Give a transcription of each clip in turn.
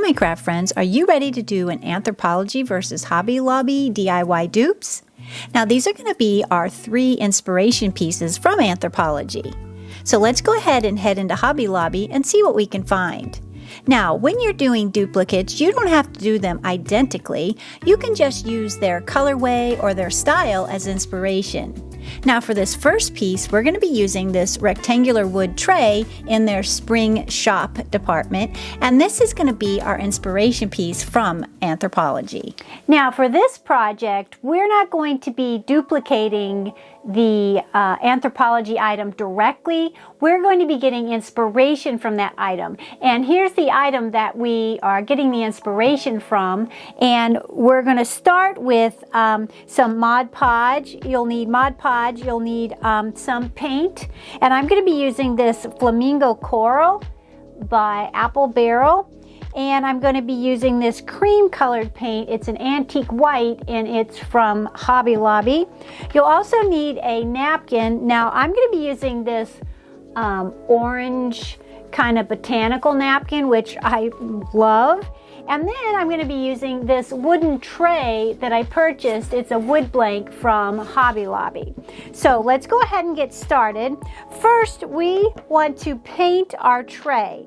my craft friends, are you ready to do an Anthropologie versus Hobby Lobby DIY dupes? Now these are going to be our 3 inspiration pieces from Anthropologie. So let's go ahead and head into Hobby Lobby and see what we can find. Now, when you're doing duplicates, you don't have to do them identically. You can just use their colorway or their style as inspiration. Now for this first piece, we're going to be using this rectangular wood tray in their spring shop department, and this is going to be our inspiration piece from Anthropologie. Now for this project, we're not going to be duplicating the Anthropologie item directly. We're going to be getting inspiration from that item. And here's the item that we are getting the inspiration from. And we're going to start with some Mod Podge. You'll need Mod Podge. You'll need some paint. And I'm going to be using this Flamingo Coral by Apple Barrel. And I'm going to be using this cream colored paint. It's an antique white and it's from Hobby Lobby. You'll also need a napkin. Now I'm going to be using this orange kind of botanical napkin, which I love. And then I'm going to be using this wooden tray that I purchased. It's a wood blank from Hobby Lobby. So let's go ahead and get started. First, we want to paint our tray.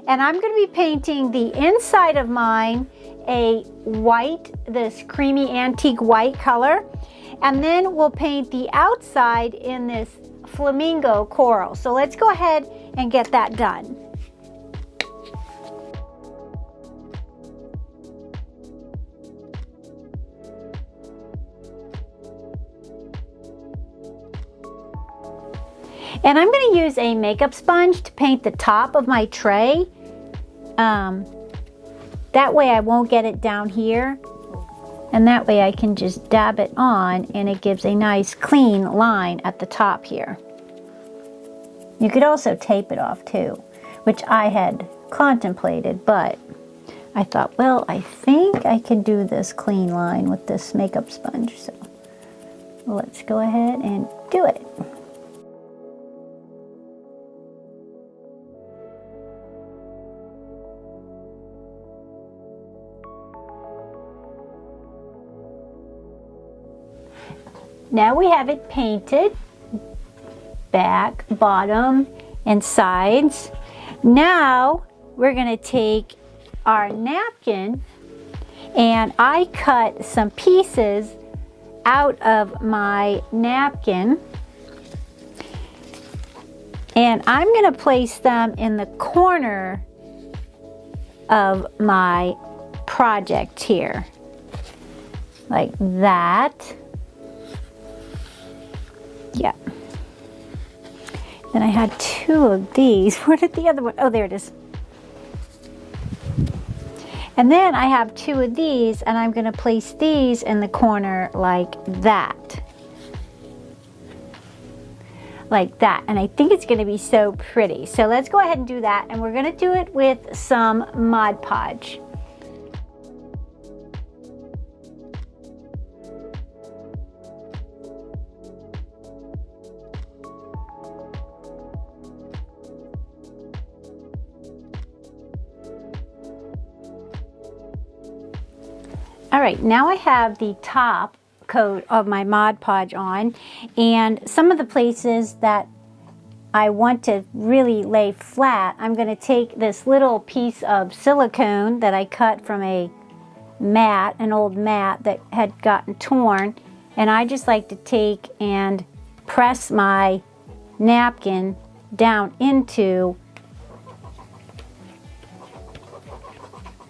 And I'm going to be painting the inside of mine a white, this creamy antique white color. And then we'll paint the outside in this flamingo coral. So let's go ahead and get that done. And I'm going to use a makeup sponge to paint the top of my tray. That way I won't get it down here. And that way I can just dab it on and it gives a nice clean line at the top here. You could also tape it off too, which I had contemplated, but I thought, well, I think I can do this clean line with this makeup sponge. So let's go ahead and do it. Now we have it painted, back, bottom, and sides. Now we're going to take our napkin, and I cut some pieces out of my napkin, and I'm going to place them in the corner of my project here, like that. Yeah. Then I had 2 of these. Where did the other one? Oh, there it is. And then I have 2 of these, and I'm going to place these in the corner like that. Like that. And I think it's going to be so pretty. So let's go ahead and do that. And we're going to do it with some Mod Podge. All right, now I have the top coat of my Mod Podge on, and some of the places that I want to really lay flat, I'm going to take this little piece of silicone that I cut from a mat, an old mat that had gotten torn, and I just like to take and press my napkin down into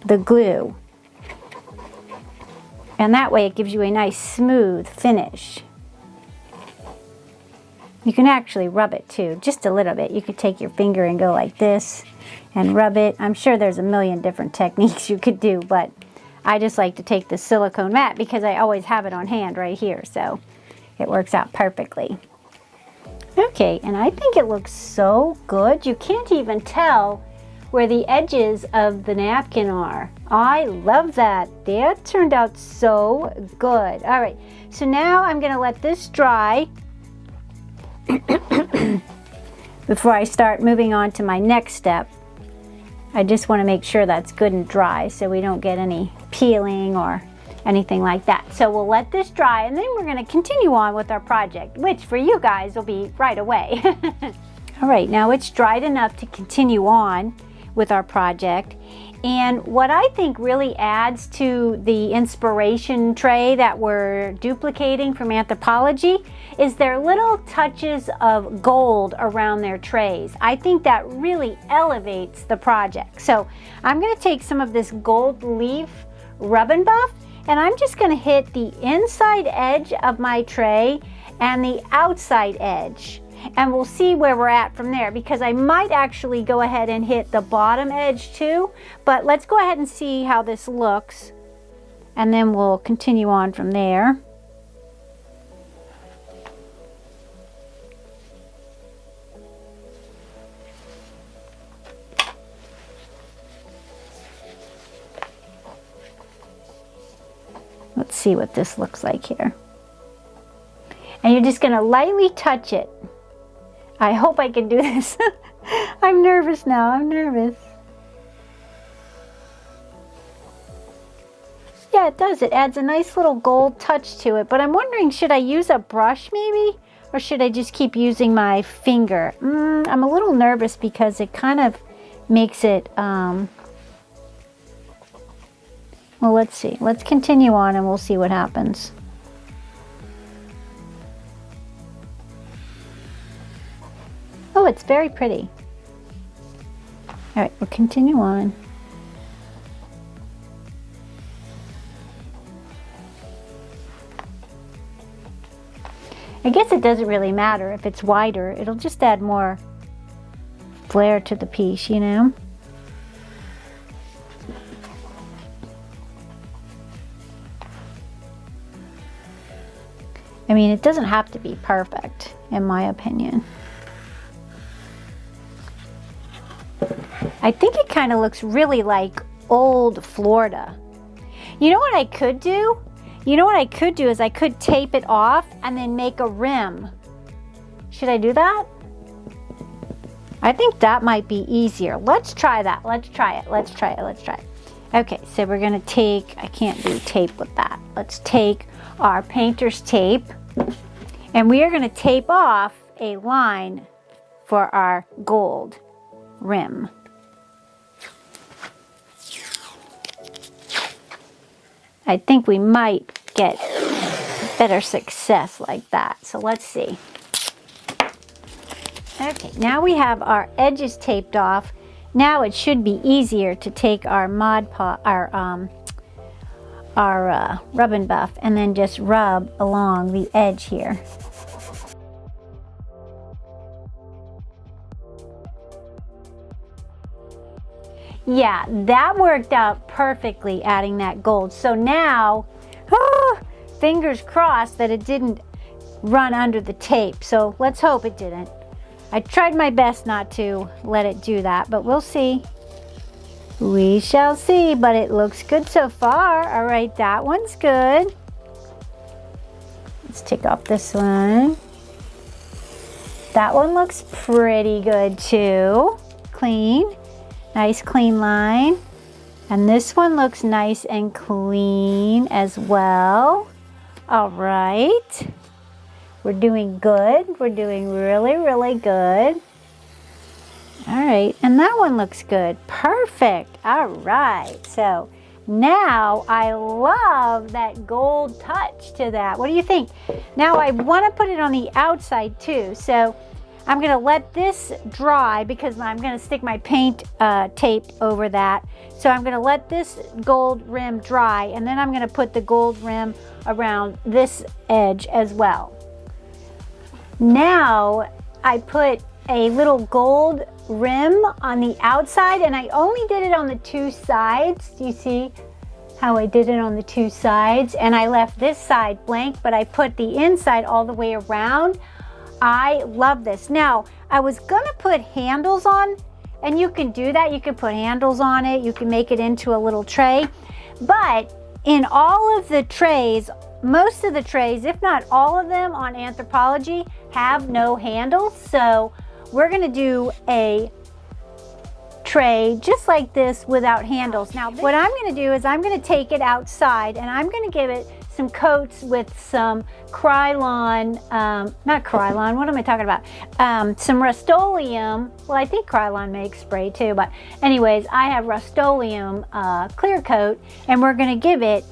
the glue. And that way it gives you a nice smooth finish. You can actually rub it too, just a little bit. You could take your finger and go like this and rub it. I'm sure there's a million different techniques you could do, but I just like to take the silicone mat because I always have it on hand right here, so it works out perfectly. Okay, and I think it looks so good. You can't even tell where the edges of the napkin are. I love that. That turned out so good. All right, so now I'm going to let this dry before I start moving on to my next step. I just want to make sure that's good and dry so we don't get any peeling or anything like that. So we'll let this dry, and then we're going to continue on with our project, which for you guys will be right away. All right, now it's dried enough to continue on with our project. And what I think really adds to the inspiration tray that we're duplicating from Anthropologie is their little touches of gold around their trays. I think that really elevates the project. So I'm going to take some of this gold leaf rub and buff, and I'm just going to hit the inside edge of my tray and the outside edge. And we'll see where we're at from there, because I might actually go ahead and hit the bottom edge too. But let's go ahead and see how this looks, and then we'll continue on from there. Let's see what this looks like here. And you're just going to lightly touch it. I hope I can do this. I'm nervous now. I'm nervous. Yeah, it does. It adds a nice little gold touch to it. But I'm wondering, should I use a brush maybe? Or should I just keep using my finger? I'm a little nervous because it kind of makes it... Well, let's see. Let's continue on and we'll see what happens. Oh, it's very pretty. All right, we'll continue on. I guess it doesn't really matter if it's wider. It'll just add more flair to the piece, you know? I mean, it doesn't have to be perfect, in my opinion. I think it kind of looks really like old Florida. You know what I could do? You know what I could do is I could tape it off and then make a rim. Should I do that? I think that might be easier. Let's try that. Let's try it. Let's try it. Let's try it. Okay, so we're going to take, I can't do tape with that. Let's take our painter's tape, and we are going to tape off a line for our gold rim. I think we might get better success like that. So let's see. Okay, now we have our edges taped off. Now it should be easier to take our rub and buff and then just rub along the edge here. Yeah, that worked out perfectly, adding that gold. So now, fingers crossed that it didn't run under the tape. So let's hope it didn't. I tried my best not to let it do that, but we'll see. We shall see, but it looks good so far. All right, that one's good. Let's take off this one. That one looks pretty good too. Clean. Nice clean line. And this one looks nice and clean as well. All right. We're doing good. We're doing really, really good. All right. And that one looks good. Perfect. All right. So now I love that gold touch to that. What do you think? Now I want to put it on the outside too. So I'm going to let this dry because I'm going to stick my paint tape over that. So I'm going to let this gold rim dry, and then I'm going to put the gold rim around this edge as well. Now I put a little gold rim on the outside, and I only did it on the two sides. Do you see how I did it on the two sides? And I left this side blank, but I put the inside all the way around. I love this. Now, I was gonna put handles on, and you can do that. You can put handles on it. You can make it into a little tray. But in all of the trays, most of the trays, if not all of them on Anthropologie, have no handles. So we're gonna do a tray just like this without handles. Now what I'm going to do is I'm going to take it outside and I'm going to give it some coats with some Krylon, not Krylon, what am I talking about? Some Rust-Oleum. Well, I think Krylon makes spray too, but anyways, I have Rust-Oleum clear coat, and we're going to give it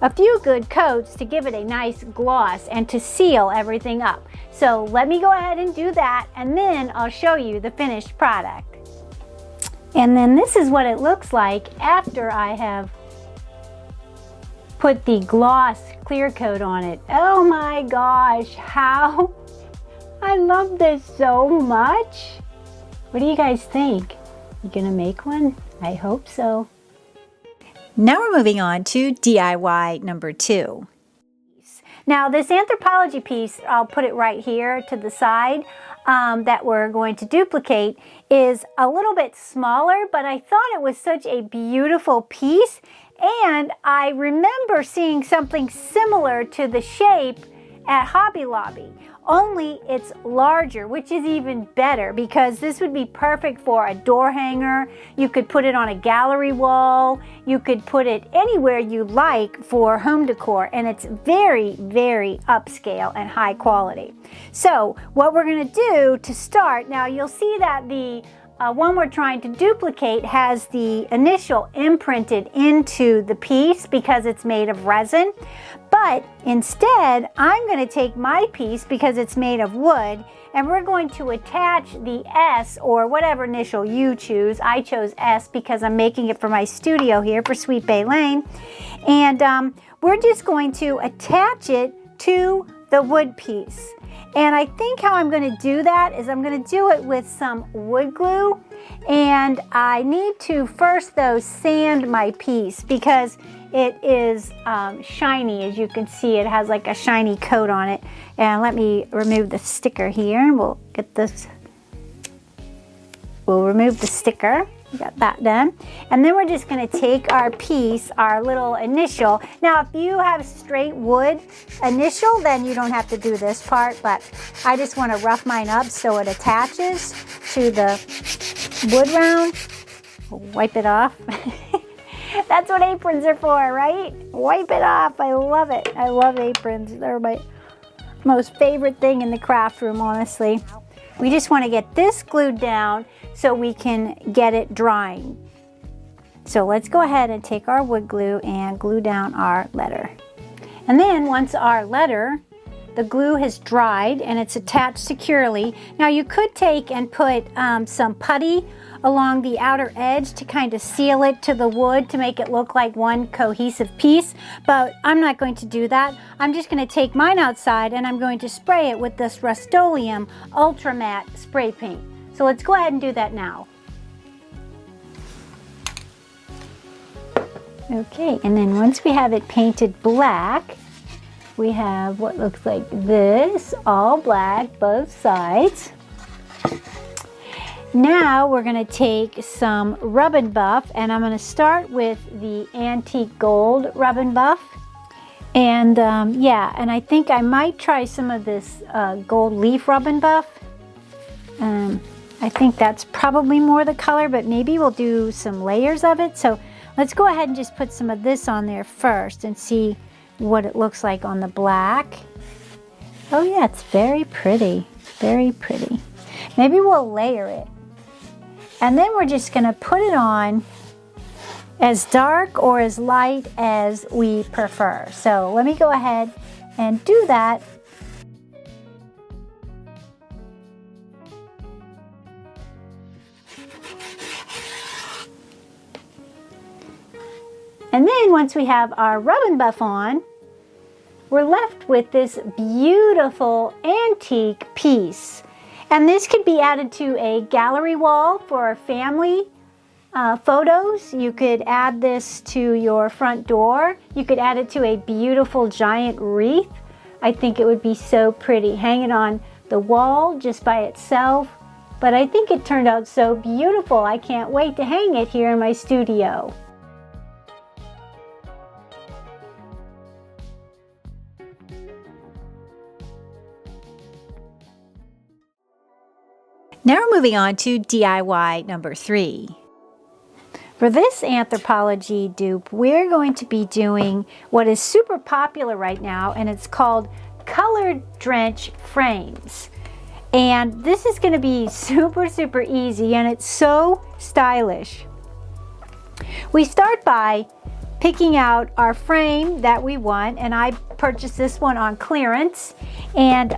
a few good coats to give it a nice gloss and to seal everything up. So let me go ahead and do that, and then I'll show you the finished product. And then this is what it looks like after I have put the gloss clear coat on it. Oh my gosh, how I love this so much. What do you guys think? You gonna make one? I hope so. Now we're moving on to DIY number 2. Now this Anthropologie piece, I'll put it right here to the side, that we're going to duplicate, is a little bit smaller, but I thought it was such a beautiful piece. And I remember seeing something similar to the shape at Hobby Lobby, only it's larger, which is even better because this would be perfect for a door hanger. You could put it on a gallery wall. You could put it anywhere you like for home decor, and it's very, very upscale and high quality. So what we're going to do to start, now you'll see that the one we're trying to duplicate has the initial imprinted into the piece because it's made of resin. But instead, I'm going to take my piece because it's made of wood, and we're going to attach the S, or whatever initial you choose. I chose S because I'm making it for my studio here for Sweet Bay Lane. And we're just going to attach it to the wood piece. And I think how I'm going to do that is I'm going to do it with some wood glue. And I need to first, though, sand my piece because it is shiny. As you can see, it has like a shiny coat on it. And let me remove the sticker here, and we'll get this. We'll remove the sticker. Got that done. And then we're just going to take our piece, our little initial. Now, if you have straight wood initial, then you don't have to do this part, but I just want to rough mine up so it attaches to the wood round. Wipe it off. That's what aprons are for, right? Wipe it off. I love it. I love aprons. They're my most favorite thing in the craft room, honestly. We just want to get this glued down so we can get it drying. So let's go ahead and take our wood glue and glue down our letter. And then once our letter, the glue has dried and it's attached securely. Now you could take and put some putty along the outer edge to kind of seal it to the wood to make it look like one cohesive piece, but I'm not going to do that. I'm just going to take mine outside and I'm going to spray it with this Rust-Oleum Ultra Matte spray paint. So let's go ahead and do that now. Okay, and then once we have it painted black, we have what looks like this, all black, both sides. Now we're going to take some Rub and Buff, and I'm going to start with the Antique Gold Rub and Buff. And yeah, and I think I might try some of this Gold Leaf Rub and Buff. I think that's probably more the color, but maybe we'll do some layers of it. So let's go ahead and just put some of this on there first and see what it looks like on the black. Oh yeah, it's very pretty, very pretty. Maybe we'll layer it. And then we're just going to put it on as dark or as light as we prefer. So let me go ahead and do that. And then once we have our Rub and Buff on, we're left with this beautiful antique piece. And this could be added to a gallery wall for family photos. You could add this to your front door. You could add it to a beautiful giant wreath. I think it would be so pretty. Hang it on the wall just by itself. But I think it turned out so beautiful. I can't wait to hang it here in my studio. Now we're moving on to DIY number 3. For this Anthropologie dupe, we're going to be doing what is super popular right now, and it's called Color-drenched frames. And this is going to be super easy, and it's so stylish. We start by picking out our frame that we want, and I purchased this one on clearance, and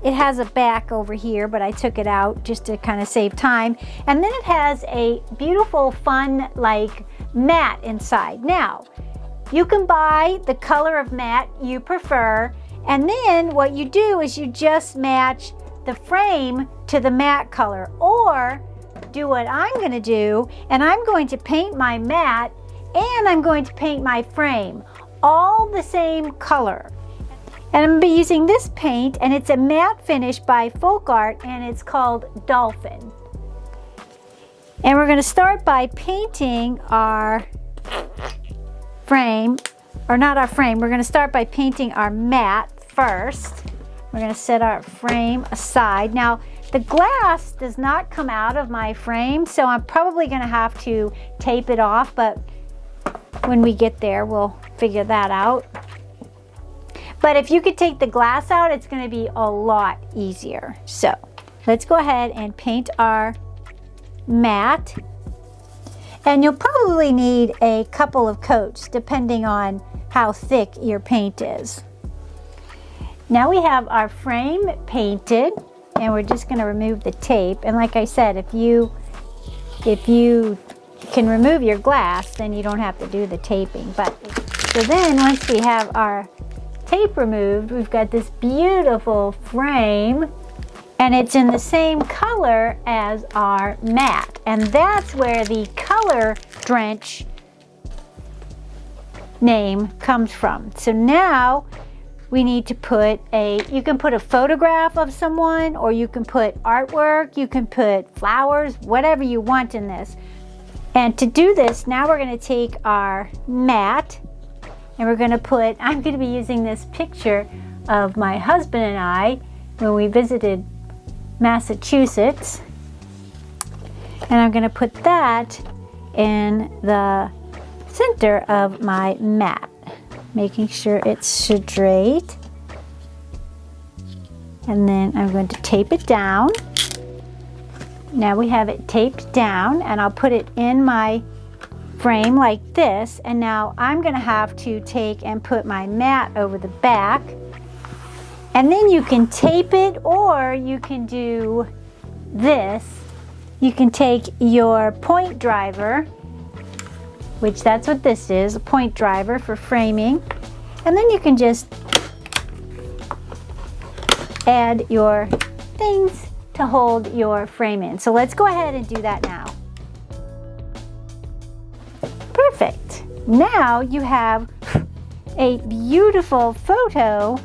it has a back over here, but I took it out just to kind of save time. And then it has a beautiful fun like mat inside. Now you can buy the color of mat you prefer, and then what you do is you just match the frame to the mat color, or do what I'm going to do, and I'm going to paint my mat and I'm going to paint my frame all the same color. And I'm going to be using this paint, and it's a matte finish by Folk Art, and it's called Dolphin. And we're going to start by painting our frame, or not our frame, we're going to start by painting our mat first. We're going to set our frame aside. Now, the glass does not come out of my frame, so I'm probably going to have to tape it off, but when we get there, we'll figure that out. But if you could take the glass out, it's going to be a lot easier. So let's go ahead and paint our mat. And you'll probably need a couple of coats depending on how thick your paint is. Now we have our frame painted, and we're just going to remove the tape. And like I said, if you can remove your glass, then you don't have to do the taping. But so then once we have our tape removed, we've got this beautiful frame, and it's in the same color as our mat, and that's where the color drench name comes from. So now we need to put you can put a photograph of someone, or you can put artwork, you can put flowers, whatever you want in this. And to do this, now we're going to take our mat, and we're going to put, I'm going to be using this picture of my husband and I when we visited Massachusetts. And I'm going to put that in the center of my mat, making sure it's straight. And then I'm going to tape it down. Now we have it taped down, and I'll put it in my frame like this. And now I'm going to have to take and put my mat over the back. And then you can tape it, or you can do this. You can take your point driver, which that's what this is, a point driver for framing. And then you can just add your things to hold your frame in. So let's go ahead and do that now. Perfect. Now you have a beautiful photo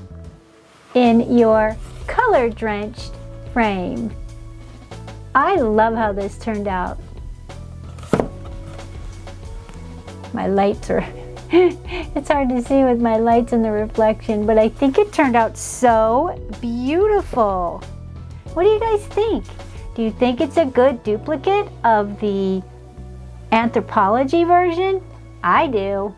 in your color-drenched frame. I love how this turned out. My lights are it's hard to see with my lights and the reflection, but I think it turned out so beautiful. What do you guys think? Do you think it's a good duplicate of the Anthropologie version? I do.